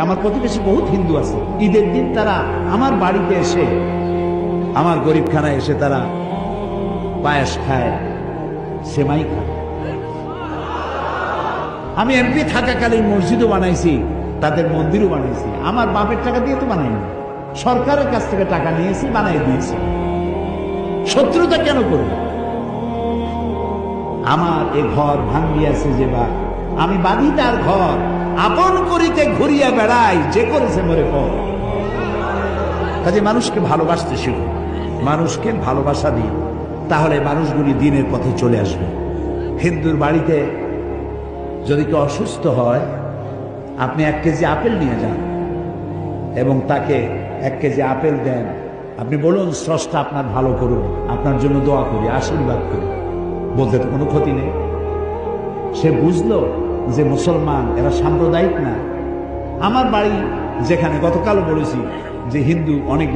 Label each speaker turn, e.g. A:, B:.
A: আমার প্রতিবেশী বহুত হিন্দু আছে, ঈদের দিন তারা আমার বাড়িতে এসে, আমার গরিবখানায় এসে তারা পায়েস খায়, সেমাই খায়। আমি এমপি থাকাকালীন মসজিদও বানাইছি, তাদের মন্দিরও বানাইছি। আমার বাপের টাকা দিয়ে তো বানাইনি, সরকারের কাছ থেকে টাকা নিয়েছি, বানাই দিয়েছি। শত্রুতা কেন করবে? আমার এ ঘর ভাঙ্গিয়াছে যে বা আমি বাঁধি তার ঘর, আপন করিতে ঘুরিয়া বেড়াই, যে করেছে মরে পর। কাজে মানুষকে ভালোবাসতে শিখুন, মানুষকে ভালোবাসা দিন, তাহলে মানুষগুলি দিনের পথে চলে আসবে। হিন্দুর বাড়িতে যদি কেউ অসুস্থ হয়, আপনি 1 কেজি আপেল নিয়ে যান এবং তাকে 1 কেজি আপেল দেন। আপনি বলুন, স্রষ্টা আপনার ভালো করুন, আপনার জন্য দোয়া করি, আশীর্বাদ করি, বলতে তো কোনো ক্ষতি নেই। সে বুঝলো যে মুসলমান এরা সাম্প্রদায়িক না। আমার বাড়ি যেখানে গতকালও বলেছি যে হিন্দু অনেক